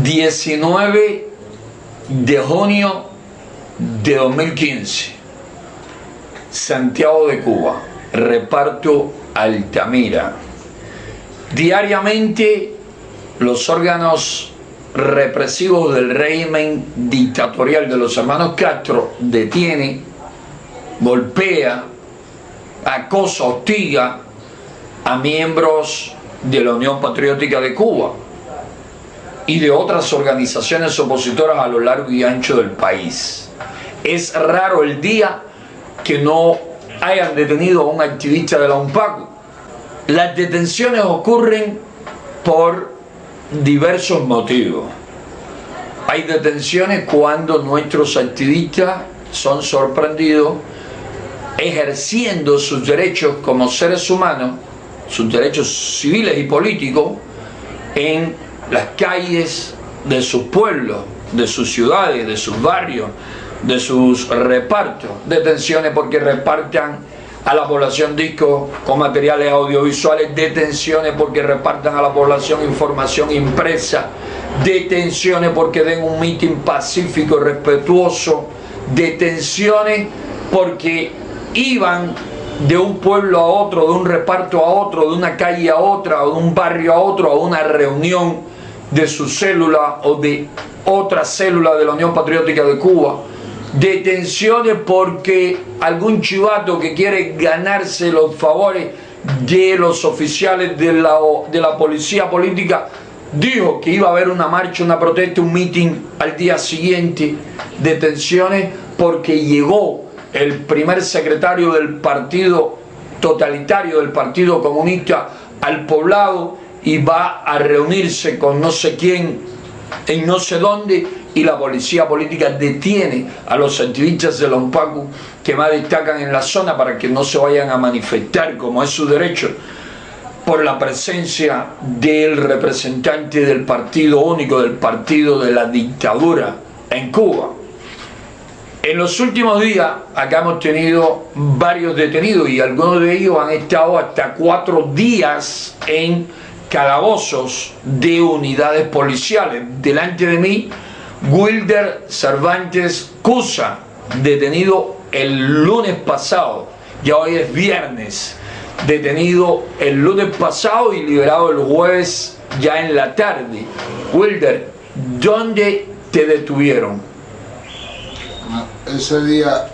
19 de junio de 2015, Santiago de Cuba, reparto Altamira. Diariamente los órganos represivos del régimen dictatorial de los hermanos Castro detiene, golpea, acosa, hostiga a miembros de la Unión Patriótica de Cuba y de otras organizaciones opositoras a lo largo y ancho del país. Es raro el día que no hayan detenido a un activista de la UNPACU. Las detenciones ocurren por diversos motivos. Hay detenciones cuando nuestros activistas son sorprendidos ejerciendo sus derechos como seres humanos, sus derechos civiles y políticos, en las calles de sus pueblos, de sus ciudades, de sus barrios, de sus repartos. Detenciones porque repartan a la población discos con materiales audiovisuales, detenciones porque repartan a la población información impresa, detenciones porque den un mitin pacífico y respetuoso, detenciones porque iban de un pueblo a otro, de un reparto a otro, de una calle a otra, o de un barrio a otro, a una reunión de su célula o de otra célula de la Unión Patriótica de Cuba. Detenciones porque algún chivato que quiere ganarse los favores de los oficiales de la policía política dijo que iba a haber una marcha, una protesta, un mitin al día siguiente. Detenciones porque llegó el primer secretario del partido totalitario, del Partido Comunista, al poblado y va a reunirse con no sé quién en no sé dónde, y la policía política detiene a los activistas de la UNPACU que más destacan en la zona para que no se vayan a manifestar, como es su derecho, por la presencia del representante del partido único, del partido de la dictadura en Cuba. En los últimos días acá hemos tenido varios detenidos y algunos de ellos han estado hasta 4 días en calabozos de unidades policiales. Delante de mí, Wilder Cervantes Cusa, detenido el lunes pasado, ya hoy es viernes, detenido el lunes pasado y liberado el jueves ya en la tarde. Wilder, ¿dónde te detuvieron? Ese día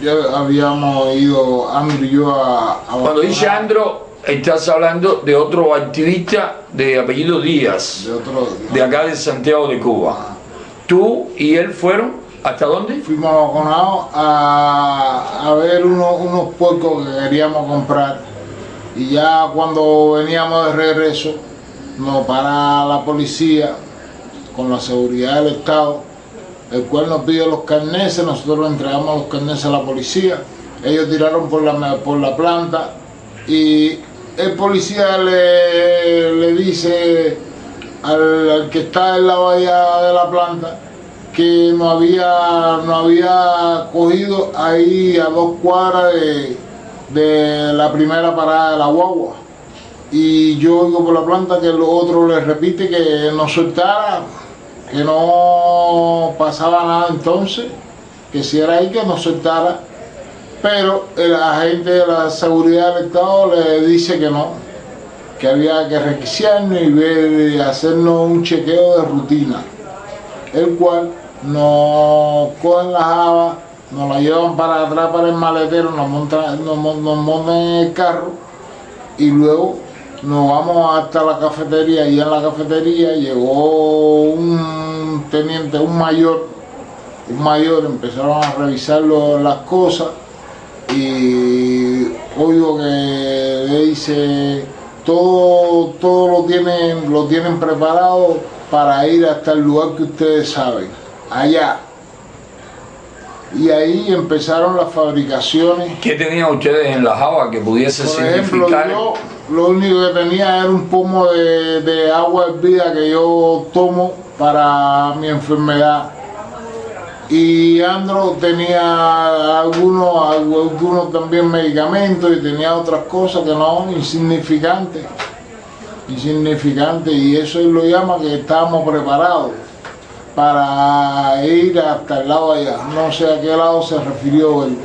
ya habíamos ido Andro y yo a Cuando dice Andro, estás hablando de otro activista de apellido Díaz, de acá de Santiago de Cuba. ¿Tú y él fueron hasta dónde? Fuimos a Baconao a ver unos puercos que queríamos comprar, y ya cuando veníamos de regreso nos para la policía con la seguridad del Estado, el cual nos pide los carneses. Nosotros le entregamos los carneses a la policía. Ellos tiraron por la planta y el policía le dice al que está en la bahía de la planta que no había cogido ahí a 2 cuadras de la primera parada de la guagua. Y yo oigo por la planta que el otro le repite que no soltara, que no pasaba nada entonces, que si era ahí que no soltara, pero el agente de la seguridad del Estado le dice que no, que había que requisarnos y ver, hacernos un chequeo de rutina, el cual nos cogen la java, nos la llevan para atrás para el maletero, nos montan en el carro y luego nos vamos hasta la cafetería, y en la cafetería llegó un teniente, un mayor, empezaron a revisar las cosas y oigo que le dice todo lo tienen preparado para ir hasta el lugar que ustedes saben, allá. Y ahí empezaron las fabricaciones. ¿Qué tenían ustedes en la java que pudiese significar? Por ejemplo, yo lo único que tenía era un pomo de agua hervida que yo tomo para mi enfermedad. Y Andro tenía algunos también medicamentos y tenía otras cosas que no, insignificantes. insignificante, y eso él lo llama que estábamos preparados para ir hasta el lado allá. No sé a qué lado se refirió él.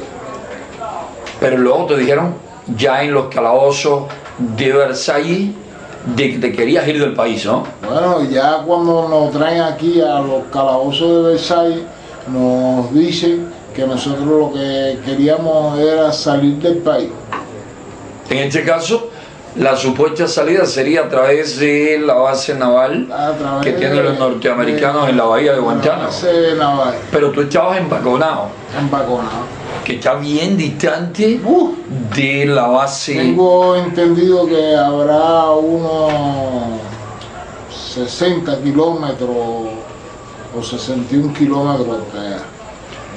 Pero luego te dijeron, ya en los calabozos de Versalles, de que te querías ir del país, ¿no? Bueno, ya cuando nos traen aquí a los calabozos de Versalles, nos dicen que nosotros lo que queríamos era salir del país. En este caso, la supuesta salida sería a través de la base naval que tienen los norteamericanos en la bahía de Guantánamo. Base naval. Pero tú estabas embaconado, que está bien distante de la base. Tengo entendido que habrá unos 60 kilómetros o 61 kilómetros hasta allá.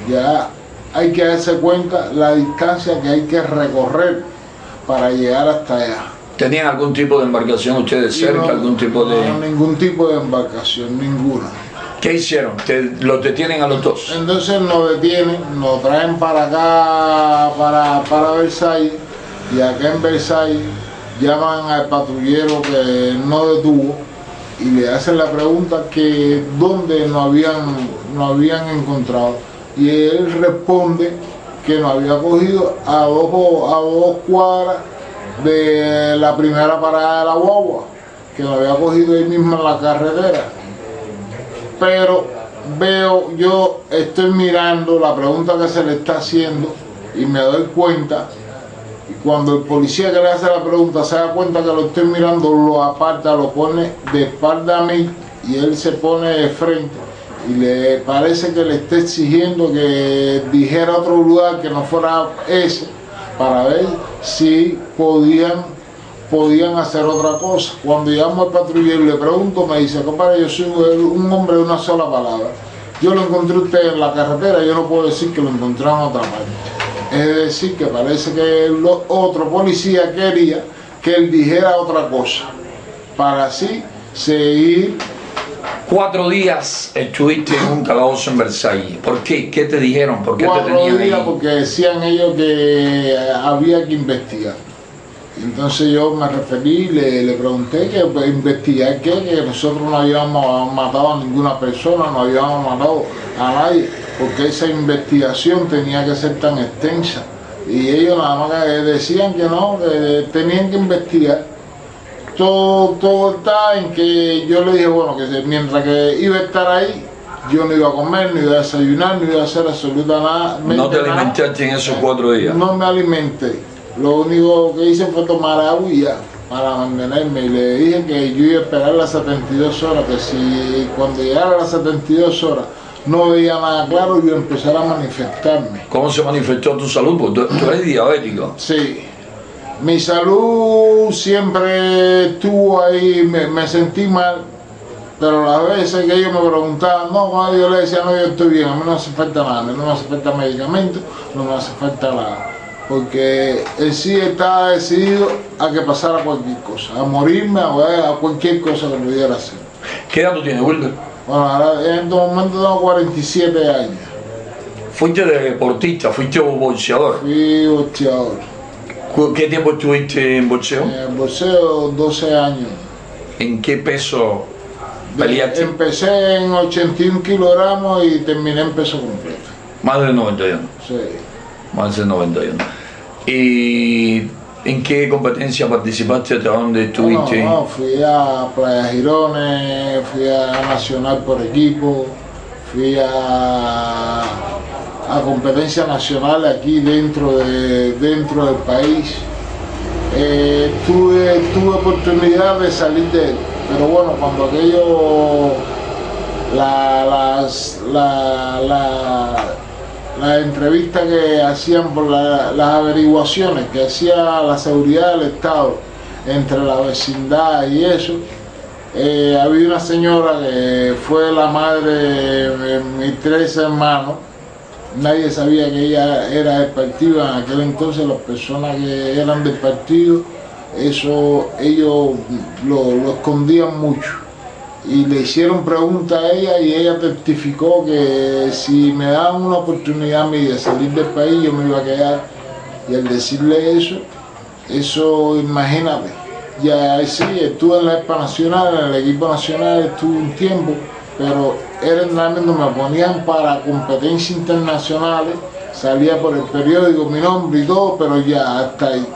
Ya hay que darse cuenta la distancia que hay que recorrer para llegar hasta allá. ¿Tenían algún tipo de embarcación ustedes cerca? No, ¿Algún tipo de...? No, ningún tipo de embarcación, ninguna. ¿Qué hicieron? ¿Los detienen a los dos? Entonces nos detienen, nos traen para acá, para Versalles, y acá en Versalles llaman al patrullero que no detuvo y le hacen la pregunta que dónde nos habían encontrado. Y él responde que nos había cogido a dos cuadras de la primera parada de la guagua, que nos había cogido ahí mismo en la carretera. Pero yo estoy mirando la pregunta que se le está haciendo y me doy cuenta, y cuando el policía que le hace la pregunta se da cuenta que lo estoy mirando, lo aparta, lo pone de espalda a mí y él se pone de frente y le parece que le está exigiendo que dijera otro lugar que no fuera ese para ver si podían hacer otra cosa. Cuando llamo al patrullero y le pregunto, me dice: compadre, yo soy un hombre de una sola palabra. Yo lo encontré usted en la carretera, yo no puedo decir que lo encontré en otra parte. Es decir, que parece que el otro policía quería que él dijera otra cosa, para así seguir. 4 días estuviste en un calabozo en Versalles. ¿Por qué? ¿Qué te dijeron? ¿Por qué te tenían 4 días ahí? porque decían ellos que había que investigar. Entonces yo me referí, le pregunté que pues, investigar qué, que nosotros no habíamos matado a ninguna persona, no habíamos matado a nadie, porque esa investigación tenía que ser tan extensa. Y ellos nada más que decían que no, que tenían que investigar. Todo está en que yo le dije, bueno, que mientras que iba a estar ahí, yo no iba a comer, ni iba a desayunar, ni iba a hacer absolutamente nada. ¿No te alimentaste en esos 4 días? No me alimenté. Lo único que hice fue tomar agua y ya, para mantenerme. Y le dije que yo iba a esperar las 72 horas, que si cuando llegara las 72 horas no veía nada claro, yo empezara a manifestarme. ¿Cómo se manifestó tu salud? Porque tú eres diabético. Sí. Mi salud siempre estuvo ahí, me sentí mal, pero las veces que ellos me preguntaban, no, cuando yo le decía, no, yo estoy bien, a mí no me hace falta nada, a mí no me hace falta medicamento, no me hace falta nada. Porque él sí estaba decidido a que pasara cualquier cosa, a morirme, a cualquier cosa que pudiera hacer. ¿Qué edad tú tienes, Wilber? Bueno, ahora en este momento tengo 47 años. Fuiste deportista, fuiste boxeador. Fui boxeador. ¿Qué tiempo estuviste en boxeo? En boxeo 12 años. ¿En qué peso peleaste? Empecé en 81 kilogramos y terminé en peso completo. Más de 91. Sí. Más de 91. ¿Y en qué competencia participaste? ¿Hasta dónde estuviste? No, fui a Playa Girones, fui a Nacional por equipo, fui a competencias nacionales aquí dentro del país. Tuve oportunidad de salir de él, pero bueno, cuando aquello, las entrevistas que hacían por las averiguaciones que hacía la seguridad del Estado entre la vecindad y eso, había una señora que fue la madre de mis 3 hermanos. Nadie sabía que ella era del partido. En aquel entonces las personas que eran del partido, eso ellos lo escondían mucho. Y le hicieron preguntas a ella y ella testificó que si me daban una oportunidad a mí de salir del país, yo me iba a quedar. Y al decirle eso, imagínate, Ya sí, estuve en la ESPA Nacional, en el equipo nacional estuve un tiempo, pero era entrenamiento, me ponían para competencias internacionales, salía por el periódico mi nombre y todo, pero ya hasta ahí.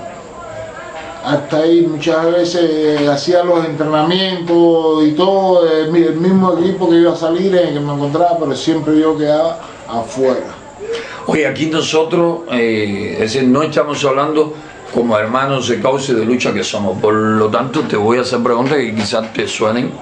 Hasta ahí muchas veces hacía los entrenamientos y todo, el mismo equipo que iba a salir en el que me encontraba, pero siempre yo quedaba afuera. Oye, aquí nosotros, es decir, no estamos hablando como hermanos de causa y de lucha que somos, por lo tanto te voy a hacer preguntas que quizás te suenen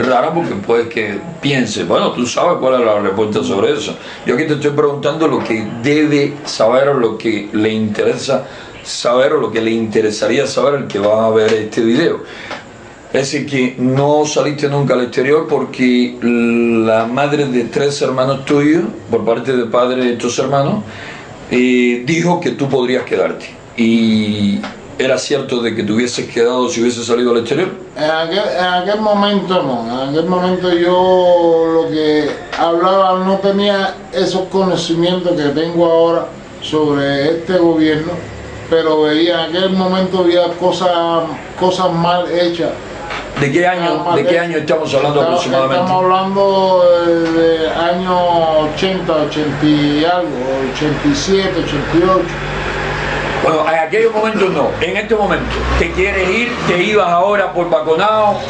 raras porque puedes que pienses, bueno, tú sabes cuál es la respuesta sobre eso. Yo aquí te estoy preguntando lo que debe saber o lo que le interesa saber o lo que le interesaría saber al que va a ver este video. Es decir, que no saliste nunca al exterior porque la madre de 3 hermanos tuyos, por parte del padre de estos hermanos, dijo que tú podrías quedarte. ¿Y era cierto de que te hubieses quedado si hubieses salido al exterior? En aquel momento no, en aquel momento yo lo que hablaba no tenía esos conocimientos que tengo ahora sobre este gobierno, pero veía en aquel momento había cosas mal hechas. ¿De qué año estamos hablando aproximadamente? Estamos hablando de años 80, 80 y algo, 87, 88. Bueno, en aquellos momentos no. En este momento, ¿te quieres ir? ¿Te ibas ahora por Baconao?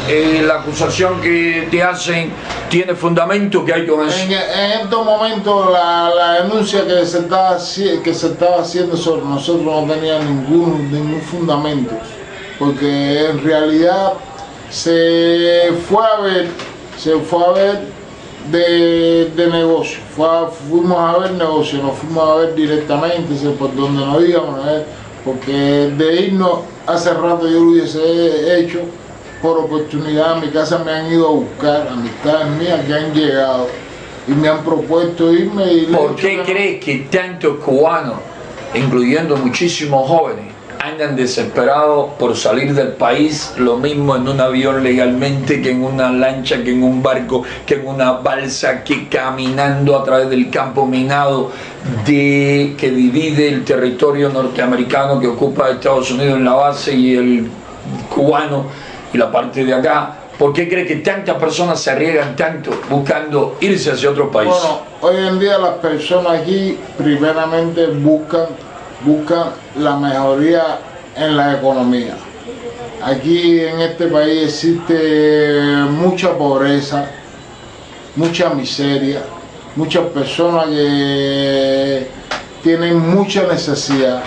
¿La acusación que te hacen tiene fundamento? ¿Qué hay con eso? En estos momentos la denuncia que se estaba haciendo sobre nosotros no tenía ningún fundamento, porque en realidad se fue a ver de negocio, fuimos a ver negocio, nos fuimos a ver directamente por donde nos íbamos, porque de irnos hace rato yo lo hubiese hecho por oportunidad. A mi casa me han ido a buscar amistades mías que han llegado y me han propuesto irme. ¿Por qué crees que tantos cubanos, incluyendo muchísimos jóvenes, andan desesperados por salir del país, lo mismo en un avión legalmente que en una lancha, que en un barco, que en una balsa, que caminando a través del campo minado que divide el territorio norteamericano que ocupa Estados Unidos en la base y el cubano y la parte de acá? ¿Por qué cree que tantas personas se arriesgan tanto buscando irse hacia otro país? Bueno, hoy en día las personas aquí primeramente buscan la mejoría en la economía. Aquí en este país existe mucha pobreza, mucha miseria, muchas personas que tienen mucha necesidad,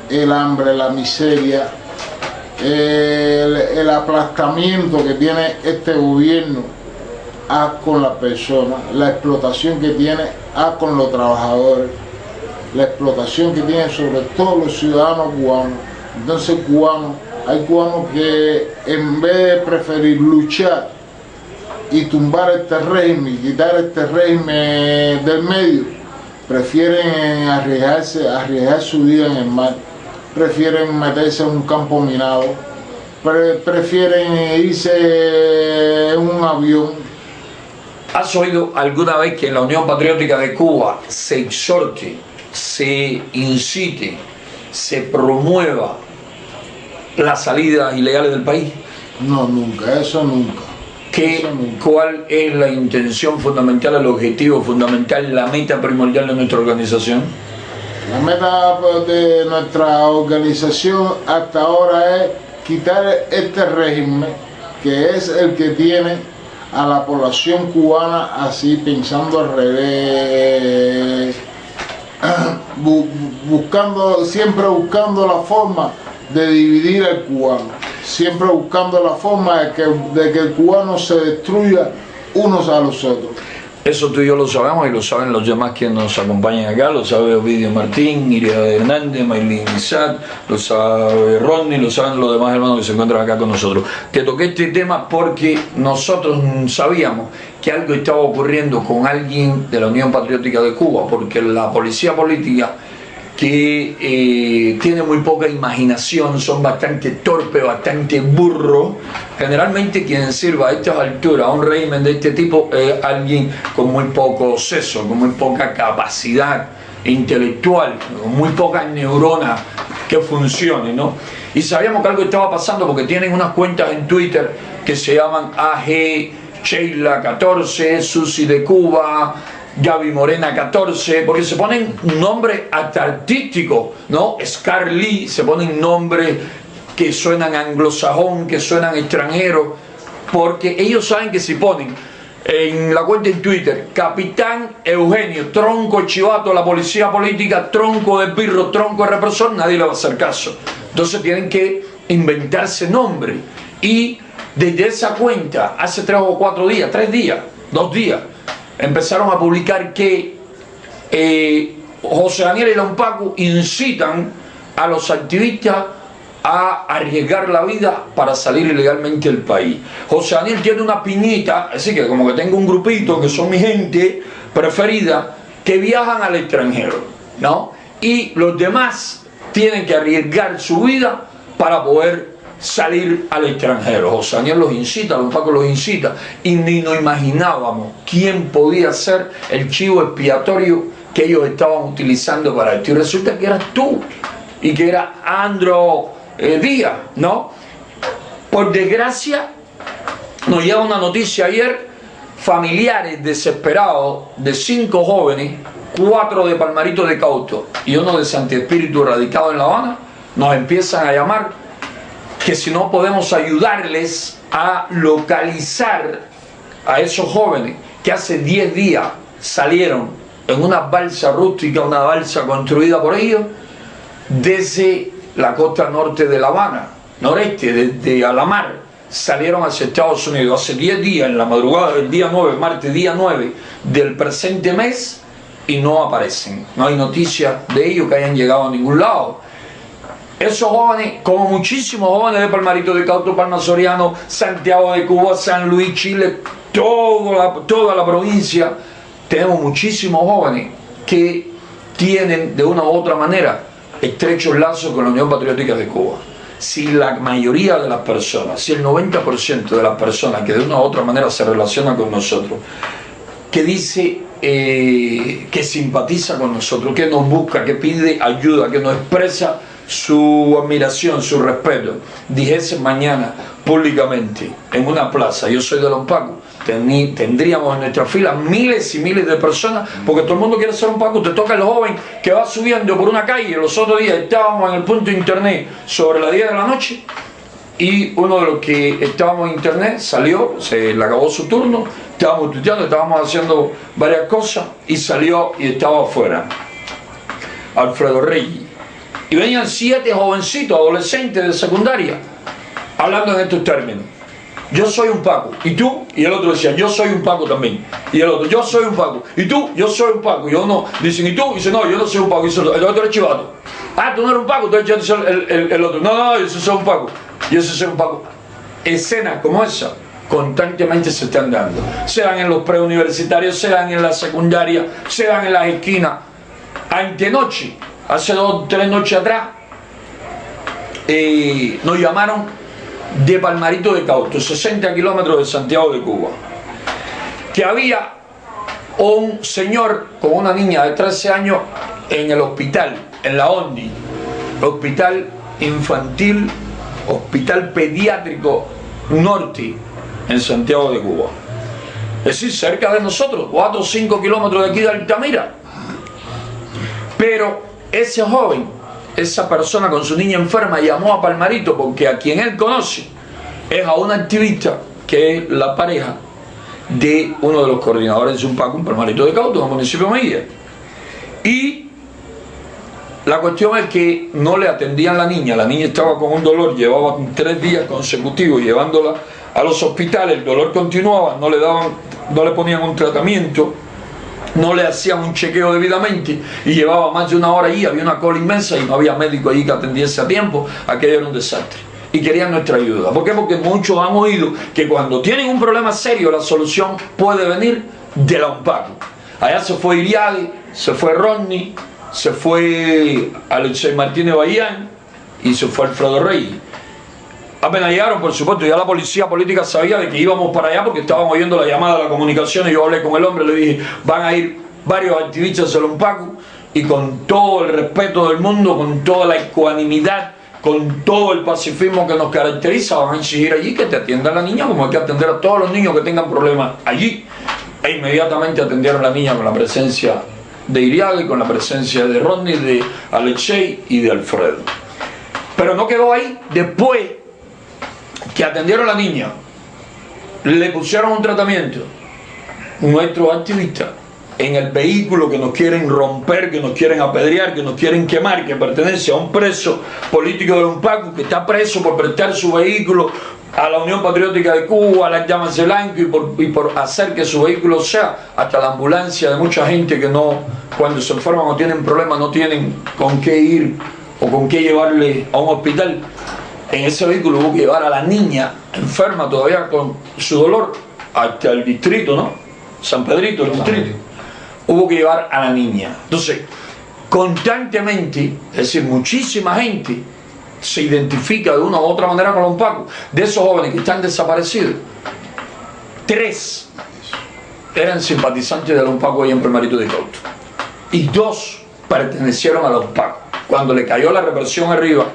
el hambre, la miseria, el aplastamiento que tiene este gobierno con las personas, la explotación que tiene con los trabajadores, la explotación que tienen sobre todos los ciudadanos cubanos. Entonces hay cubanos que en vez de preferir luchar y tumbar este régimen, quitar este régimen del medio, prefieren arriesgar su vida en el mar, prefieren meterse en un campo minado, prefieren irse en un avión. ¿Has oído alguna vez que en la Unión Patriótica de Cuba se exhorte, se incite, se promueva las salidas ilegales del país? No, nunca, eso nunca. ¿Cuál es la intención fundamental, el objetivo fundamental, la meta primordial de nuestra organización? La meta de nuestra organización hasta ahora es quitar este régimen, que es el que tiene a la población cubana así pensando al revés, siempre buscando la forma de dividir al cubano, siempre buscando la forma de que el cubano se destruya unos a los otros. Eso tú y yo lo sabemos y lo saben los demás que nos acompañan acá, lo sabe Ovidio Martín, Iria Hernández, Maylin Isaac, lo sabe Rodney, lo saben los demás hermanos que se encuentran acá con nosotros. Te toqué este tema porque nosotros sabíamos que algo estaba ocurriendo con alguien de la Unión Patriótica de Cuba, porque la policía política, que tiene muy poca imaginación, son bastante torpes, bastante burros. Generalmente quien sirva a estas alturas a un régimen de este tipo es alguien con muy poco seso, con muy poca capacidad intelectual, con muy pocas neuronas que funcionen, ¿no? Y sabíamos que algo estaba pasando porque tienen unas cuentas en Twitter que se llaman AG, Sheila 14, Susi de Cuba, Gaby Morena 14, porque se ponen nombres hasta artísticos, ¿no? Scar Lee, se ponen nombres que suenan anglosajón, que suenan extranjeros, porque ellos saben que si ponen en la cuenta en Twitter, Capitán Eugenio, tronco chivato, la policía política, tronco de birro, tronco de represor, nadie le va a hacer caso. Entonces tienen que inventarse nombres. Y desde esa cuenta, hace 3 o 4 días, 3 días, 2 días, empezaron a publicar que José Daniel y Don Paco incitan a los activistas a arriesgar la vida para salir ilegalmente del país. José Daniel tiene una piñita, así que como que tengo un grupito que son mi gente preferida, que viajan al extranjero, ¿no? Y los demás tienen que arriesgar su vida para poder salir al extranjero. José Daniel los incita, Don Paco los incita, y ni nos imaginábamos quién podía ser el chivo expiatorio que ellos estaban utilizando para esto. Y resulta que eras tú, y que era Andro Díaz, ¿no? Por desgracia, nos llega una noticia ayer: familiares desesperados de 5 jóvenes, 4 de Palmarito de Cauto y 1 de Santi Espíritu radicado en La Habana, nos empiezan a llamar que si no podemos ayudarles a localizar a esos jóvenes que hace 10 días salieron en una balsa rústica, una balsa construida por ellos, desde la costa norte de La Habana, noreste, desde Alamar, salieron hacia Estados Unidos hace 10 días, en la madrugada del día 9, martes día 9 del presente mes, y no aparecen. No hay noticias de ellos que hayan llegado a ningún lado. Esos jóvenes, como muchísimos jóvenes de Palmarito de Cauto, Palma Soriano, Santiago de Cuba, San Luis, Chile, toda la provincia, tenemos muchísimos jóvenes que tienen de una u otra manera estrechos lazos con la Unión Patriótica de Cuba. Si la mayoría de las personas, si el 90% de las personas que de una u otra manera se relacionan con nosotros, que dice que simpatiza con nosotros, que nos busca, que pide ayuda, que nos expresa su admiración, su respeto, dijese mañana públicamente en una plaza: yo soy de Don Paco, tendríamos en nuestra fila miles y miles de personas, porque todo el mundo quiere ser un Paco. Te toca el joven que va subiendo por una calle. Los otros días estábamos en el punto de internet sobre las 10 de la noche y uno de los que estábamos en internet salió, se le acabó su turno, estábamos tuiteando, estábamos haciendo varias cosas y salió y estaba afuera Alfredo Reyes. Y venían 7 jovencitos, adolescentes de secundaria, hablando en estos términos: yo soy un Paco, ¿y tú? Y el otro decía: yo soy un Paco también. Y el otro: yo soy un Paco, ¿y tú? Yo soy un Paco. Y uno dicen: ¿y tú? Y dice: no, yo no soy un Paco. Y dice: el otro es chivato. Ah, tú no eres un Paco. Entonces el otro: no, yo soy un Paco. Yo soy un Paco. Escenas como esa constantemente se están dando, sean en los preuniversitarios, sean en la secundaria, sean en las esquinas. Antenoche, hace 2 o 3 noches atrás, nos llamaron de Palmarito de Cauto, 60 kilómetros de Santiago de Cuba, que había un señor con una niña de 13 años en el hospital, en la ONDI, hospital infantil, hospital pediátrico norte, en Santiago de Cuba. Es decir, cerca de nosotros, 4 o 5 kilómetros de aquí de Altamira. Pero ese joven, esa persona con su niña enferma, llamó a Palmarito porque a quien él conoce es a una activista que es la pareja de uno de los coordinadores de un Paco en Palmarito de Cauto, en el municipio de Mejía. Y la cuestión es que no le atendían a la niña estaba con un dolor, llevaba 3 días consecutivos llevándola a los hospitales, el dolor continuaba, no le ponían un tratamiento, no le hacían un chequeo debidamente y llevaba más de 1 hora allí, había una cola inmensa y no había médico allí que atendiese a tiempo. Aquello era un desastre y querían nuestra ayuda. ¿Por qué? Porque muchos han oído que cuando tienen un problema serio la solución puede venir de la UNPACO. Allá se fue Iriade, se fue Rodney, se fue Alexei Martínez Bayán y se fue Alfredo Reyes. Apenas llegaron, por supuesto, ya la policía política sabía de que íbamos para allá porque estaban oyendo la llamada de la comunicación y yo hablé con el hombre, le dije: van a ir varios activistas de la UNPACO, y con todo el respeto del mundo, con toda la ecuanimidad con todo el pacifismo que nos caracteriza, van a exigir allí que te atienda a la niña como hay que atender a todos los niños que tengan problemas allí. E inmediatamente atendieron a la niña con la presencia de Iriaga y con la presencia de Rodney, de Alexei y de Alfredo. Pero no quedó ahí. Después que atendieron a la niña, le pusieron un tratamiento, nuestros activistas, en el vehículo que nos quieren romper, que nos quieren apedrear, que nos quieren quemar, que pertenece a un preso político de Lompacu, que está preso por prestar su vehículo a la Unión Patriótica de Cuba, a las Llamas de Blanco, y por hacer que su vehículo sea hasta la ambulancia de mucha gente que no, cuando se enferman o tienen problemas, no tienen con qué ir o con qué llevarle a un hospital. En ese vehículo hubo que llevar a la niña enferma todavía con su dolor hasta el distrito, ¿no? San Pedrito, el distrito. Hubo que llevar a la niña. Entonces, constantemente, es decir, muchísima gente se identifica de una u otra manera con Lompacu. De esos jóvenes que están desaparecidos, 3 eran simpatizantes de Lompacu ahí en Primerito de Cauto. Y 2 pertenecieron a Lompacu. Cuando le cayó la represión arriba,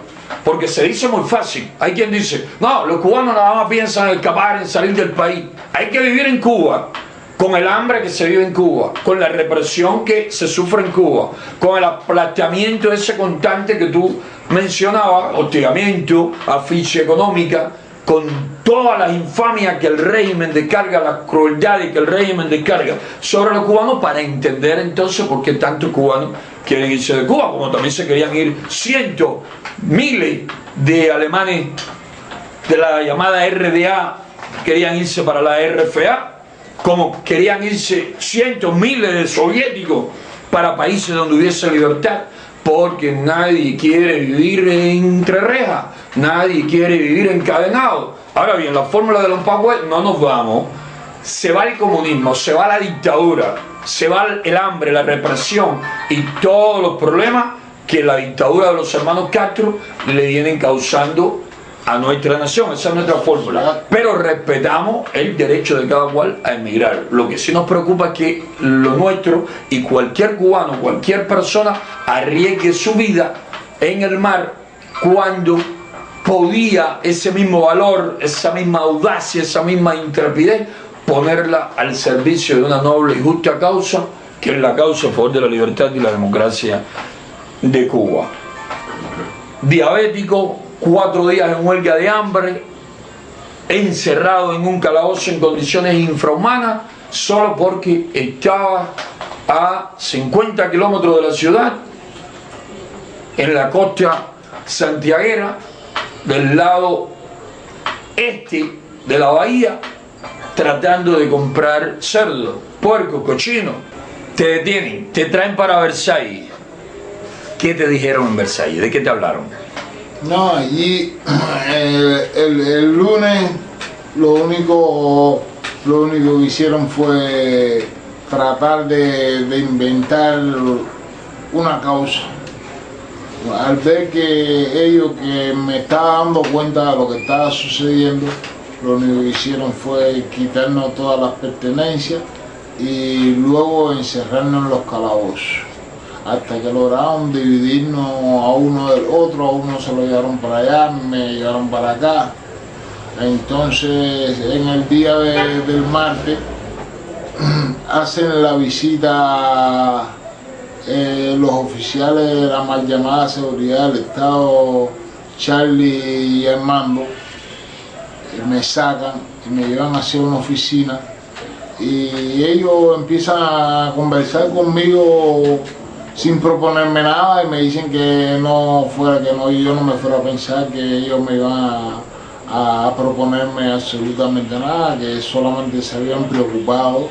porque se dice muy fácil. Hay quien dice, no, los cubanos nada más piensan en escapar, en salir del país. Hay que vivir en Cuba, con el hambre que se vive en Cuba, con la represión que se sufre en Cuba, con el aplastamiento ese constante que tú mencionabas, hostigamiento, asfixia económica, con todas las infamias que el régimen descarga, las crueldades que el régimen descarga sobre los cubanos, para entender entonces por qué tantos cubanos quieren irse de Cuba, como también se querían ir cientos, miles de alemanes de la llamada RDA, querían irse para la RFA, como querían irse cientos, miles de soviéticos para países donde hubiese libertad, porque nadie quiere vivir entre rejas, nadie quiere vivir encadenado. Ahora bien, la fórmula de Lompacu es: no nos vamos, se va el comunismo, se va la dictadura, se va el hambre, la represión y todos los problemas que la dictadura de los hermanos Castro le vienen causando a nuestra nación. Esa es nuestra fórmula, pero respetamos el derecho de cada cual a emigrar. Lo que sí nos preocupa es que lo nuestro, y cualquier cubano, cualquier persona, arriesgue su vida en el mar cuando podía ese mismo valor, esa misma audacia, esa misma intrepidez, ponerla al servicio de una noble y justa causa, que es la causa a favor de la libertad y la democracia de Cuba. Diabético, 4 días en huelga de hambre, encerrado en un calabozo en condiciones infrahumanas, solo porque estaba a 50 kilómetros de la ciudad, en la costa santiaguera, del lado este de la bahía, tratando de comprar cerdo, puerco, cochino. Te detienen, te traen para Versalles. ¿Qué te dijeron en Versalles? ¿De qué te hablaron? No, allí el lunes lo único que hicieron fue tratar de inventar una causa. Al ver que ellos, que me estaba dando cuenta de lo que estaba sucediendo, lo único que hicieron fue quitarnos todas las pertenencias y luego encerrarnos en los calabozos, hasta que lograron dividirnos a uno del otro. A uno se lo llevaron para allá, me llevaron para acá. Entonces, en el día del martes, hacen la visita los oficiales de la mal llamada seguridad del Estado, Charlie y Armando, me sacan y me llevan hacia una oficina, y ellos empiezan a conversar conmigo sin proponerme nada, y me dicen que no fuera, que no, yo no me fuera a pensar que ellos me iban a proponerme absolutamente nada, que solamente se habían preocupado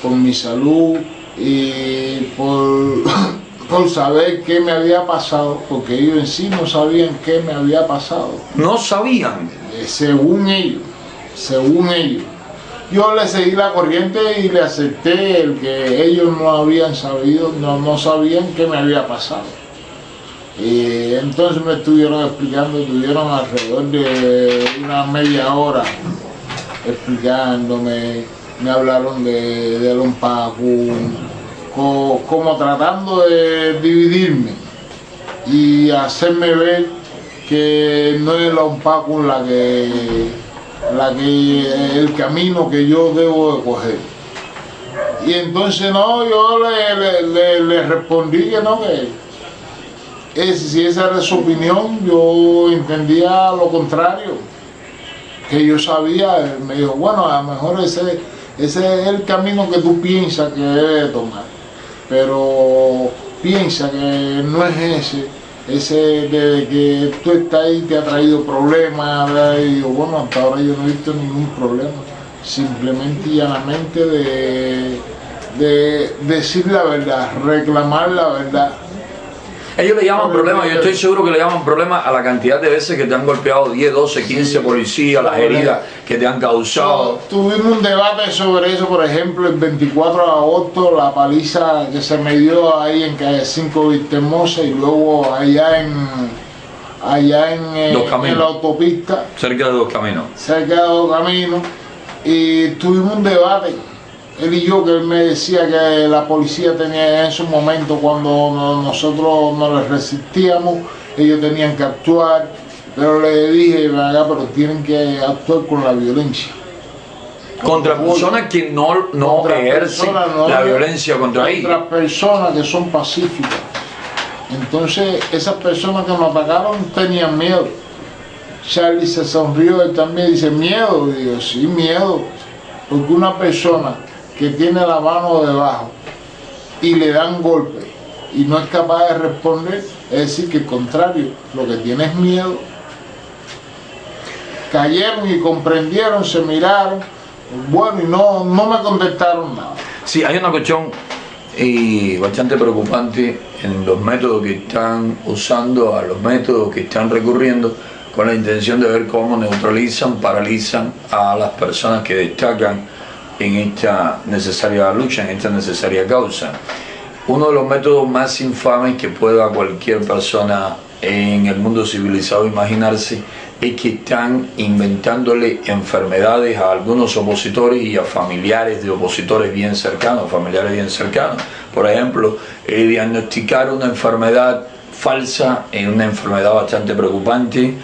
por mi salud y por saber qué me había pasado, porque ellos en sí no sabían qué me había pasado. ¿No sabían? Según ellos. Yo le seguí la corriente y le acepté el que ellos no habían sabido, no sabían qué me había pasado. Y entonces me estuvieron explicando, estuvieron alrededor de una media hora explicándome, me hablaron de Lompacu, como tratando de dividirme y hacerme ver que no es la ONPACU el camino que yo debo de coger. Y entonces no, yo le respondí que no, si esa era su opinión, yo entendía lo contrario, que yo sabía. Me dijo, bueno, a lo mejor ese es el camino que tú piensas que debes tomar, pero piensa que no es ese de que tú estás ahí te ha traído problemas, ¿verdad? Y yo, bueno, hasta ahora yo no he visto ningún problema, simplemente y llanamente de decir la verdad, reclamar la verdad. Ellos le llaman problema, yo estoy seguro que le llaman problema a la cantidad de veces que te han golpeado 10, 12, 15 policías, las heridas que te han causado. Tuvimos un debate sobre eso, por ejemplo, el 24 de agosto, la paliza que se me dio ahí en calle 5 Vistemosa y luego allá en la autopista. Cerca de Dos Caminos. Cerca de Dos Caminos. Y tuvimos un debate. Él y yo, que él me decía que la policía tenía en esos momentos, cuando nosotros nos les resistíamos, ellos tenían que actuar, pero le dije, pero tienen que actuar con la violencia. Contra personas que no ejercen la violencia contra ellos. Contra personas que son pacíficas. Entonces, esas personas que nos atacaron tenían miedo. Charlie se sonrió, él también dice, ¿miedo? Y digo, sí, miedo. Porque una persona que tiene la mano debajo y le dan golpe y no es capaz de responder, es decir que al contrario, lo que tiene es miedo. Cayeron y comprendieron, se miraron, bueno, y no me contestaron nada. Sí, hay una cuestión bastante preocupante en los métodos que están usando, a los métodos que están recurriendo, con la intención de ver cómo neutralizan, paralizan a las personas que destacan en esta necesaria lucha, en esta necesaria causa. Uno de los métodos más infames que pueda cualquier persona en el mundo civilizado imaginarse es que están inventándole enfermedades a algunos opositores y a familiares de opositores bien cercanos, Por ejemplo, diagnosticar una enfermedad falsa, una enfermedad bastante preocupante,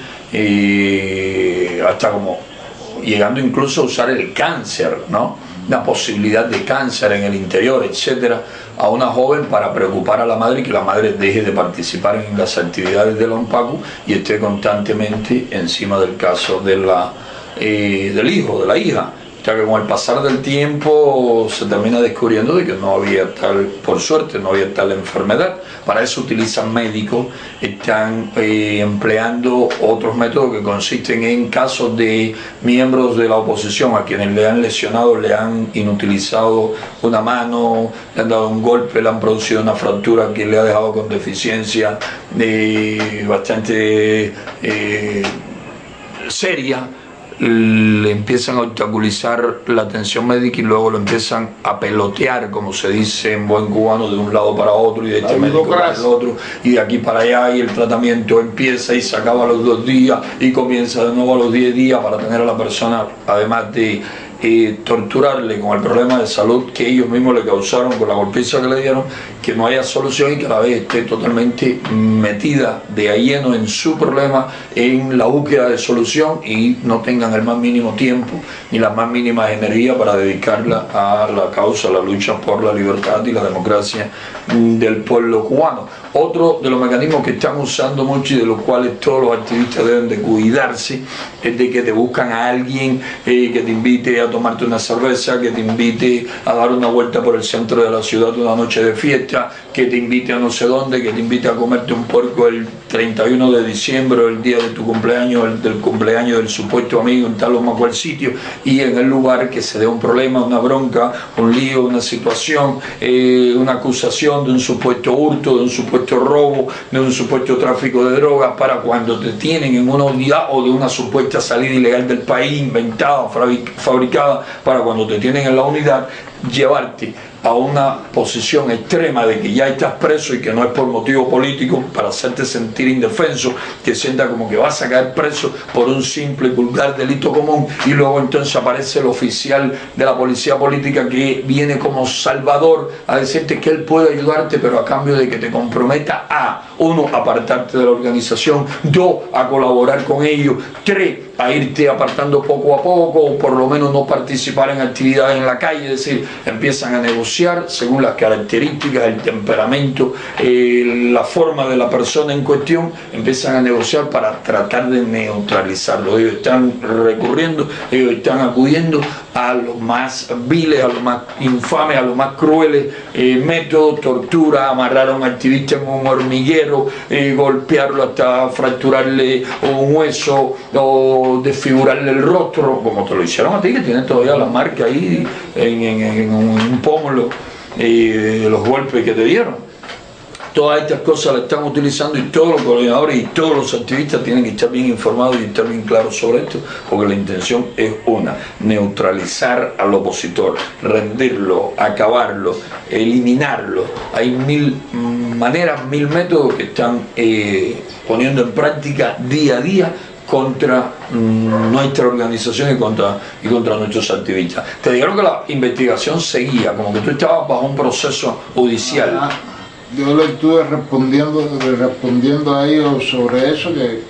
hasta como llegando incluso a usar el cáncer, ¿no? Una posibilidad de cáncer en el interior, etcétera, a una joven para preocupar a la madre y que la madre deje de participar en las actividades de la ONPACU y esté constantemente encima del caso de del hijo, de la hija. O sea que con el pasar del tiempo se termina descubriendo de que no había por suerte, no había tal enfermedad. Para eso utilizan médicos, están empleando otros métodos que consisten en casos de miembros de la oposición a quienes le han lesionado, le han inutilizado una mano, le han dado un golpe, le han producido una fractura que le ha dejado con deficiencia bastante seria. Le empiezan a obstaculizar la atención médica y luego lo empiezan a pelotear, como se dice en buen cubano, de un lado para otro y de este médico para el otro y de aquí para allá, y el tratamiento empieza y se acaba a los 2 días y comienza de nuevo a los 10 días para tener a la persona, además de torturarle con el problema de salud que ellos mismos le causaron con la golpiza que le dieron, que no haya solución y que a la vez esté totalmente metida de lleno en su problema, en la búsqueda de solución, y no tengan el más mínimo tiempo ni las más mínimas energías para dedicarla a la causa, a la lucha por la libertad y la democracia del pueblo cubano. Otro de los mecanismos que están usando mucho y de los cuales todos los activistas deben de cuidarse es de que te buscan a alguien que te invite a tomarte una cerveza, que te invite a dar una vuelta por el centro de la ciudad una noche de fiesta, que te invite a no sé dónde, que te invite a comerte un puerco el 31 de diciembre, el día de tu cumpleaños, del cumpleaños del supuesto amigo en tal o más cual sitio, y en el lugar que se dé un problema, una bronca, un lío, una situación, una acusación de un supuesto hurto, de un supuesto robo, de un supuesto tráfico de drogas, para cuando te tienen en una unidad, o de una supuesta salida ilegal del país, inventada, fabricada, para cuando te tienen en la unidad, llevarte a una posición extrema de que ya estás preso y que no es por motivo político para hacerte sentir indefenso, que sienta como que vas a caer preso por un simple y vulgar delito común, y luego entonces aparece el oficial de la policía política que viene como salvador a decirte que él puede ayudarte, pero a cambio de que te comprometa a, uno, apartarte de la organización, dos, a colaborar con ellos, tres, a irte apartando poco a poco, o por lo menos no participar en actividades en la calle. Es decir, empiezan a negociar según las características, el temperamento, la forma de la persona en cuestión, empiezan a negociar para tratar de neutralizarlo. Ellos están recurriendo, ellos están acudiendo a los más viles, a los más infames, a los más crueles métodos: tortura, amarrar a un activista en un hormiguero, golpearlo hasta fracturarle un hueso o desfigurarle el rostro, como te lo hicieron a ti, que tienes todavía la marca ahí en un pómulo de los golpes que te dieron. Todas estas cosas las están utilizando, y todos los coordinadores y todos los activistas tienen que estar bien informados y estar bien claros sobre esto, porque la intención es una: neutralizar al opositor, rendirlo, acabarlo, eliminarlo. Hay mil maneras, mil métodos que están poniendo en práctica día a día contra nuestra organización y contra nuestros activistas. Te dijeron que la investigación seguía, como que tú estabas bajo un proceso judicial. Yo le estuve respondiendo a ellos sobre eso, que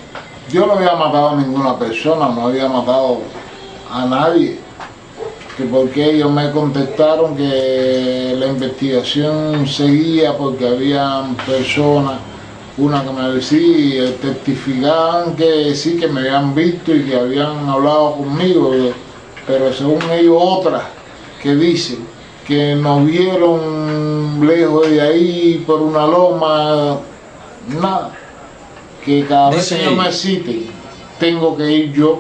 yo no había matado a ninguna persona, no había matado a nadie, que porque ellos me contestaron que la investigación seguía porque habían personas, una que me decía, testificaban que sí, que me habían visto y que habían hablado conmigo, pero según ellos otras que dicen que nos vieron lejos de ahí por una loma, nada, que cada vez que yo me cite tengo que ir yo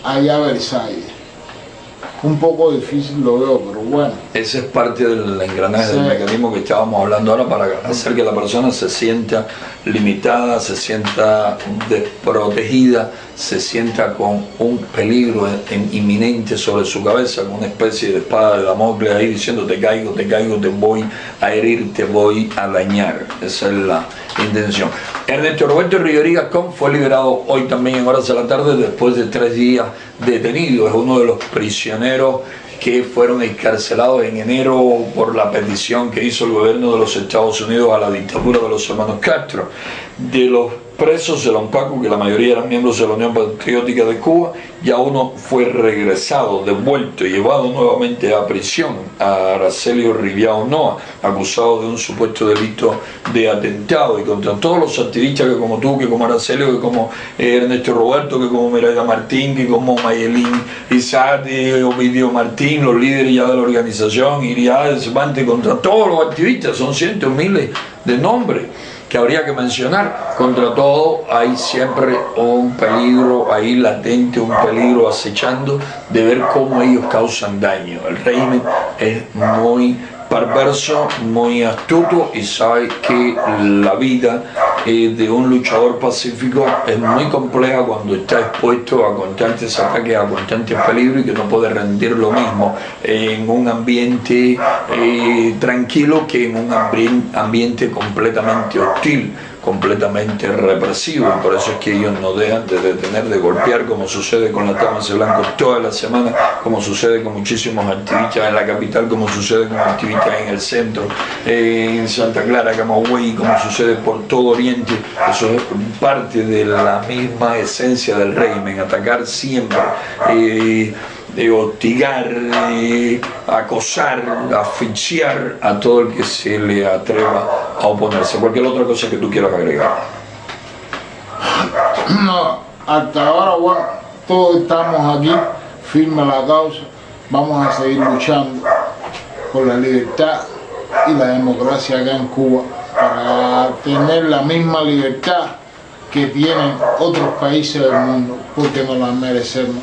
allá a Versalles. Un poco difícil lo veo, pero bueno. Ese es parte del engranaje, del mecanismo que estábamos hablando ahora, para hacer que la persona se sienta limitada, se sienta desprotegida, se sienta con un peligro inminente sobre su cabeza, con una especie de espada de Damocles ahí diciendo: te caigo, te voy a herir, te voy a dañar. Esa es la intención. Ernesto Roberto Riveri Gascón fue liberado hoy también en horas de la tarde, después de 3 días detenido. Es uno de los prisioneros que fueron encarcelados en enero por la petición que hizo el gobierno de los Estados Unidos a la dictadura de los hermanos Castro. De los presos de la UNPACU, que la mayoría eran miembros de la Unión Patriótica de Cuba, ya uno fue regresado, devuelto y llevado nuevamente a prisión, a Aracelio Riviao Noa, acusado de un supuesto delito de atentado, y contra todos los activistas que como tú, que como Aracelio, que como Ernesto Roberto, que como Miranda Martín, que como Mayelín Isaac, Ovidio Martín, los líderes ya de la organización, Iriade Cervantes, contra todos los activistas, son cientos, miles de nombres que habría que mencionar. Contra todo hay siempre un peligro ahí latente, un peligro acechando de ver cómo ellos causan daño. El régimen es muy perverso, muy astuto, y sabe que la vida de un luchador pacífico es muy compleja cuando está expuesto a constantes ataques, a constantes peligros, y que no puede rendir lo mismo en un ambiente tranquilo que en un ambiente completamente hostil, completamente represivo. Y por eso es que ellos no dejan de detener, de golpear, como sucede con la Tamas de Blanco toda la semana, como sucede con muchísimos activistas en la capital, como sucede con activistas en el centro, en Santa Clara, Camagüey, como sucede por todo Oriente. Eso es parte de la misma esencia del régimen: atacar siempre, hostigar, acosar, asfixiar a todo el que se le atreva a oponerse. Cualquier otra cosa que tú quieras agregar. No, hasta ahora, bueno, todos estamos aquí, firme la causa, vamos a seguir luchando por la libertad y la democracia acá en Cuba, para tener la misma libertad que tienen otros países del mundo, porque nos la merecemos.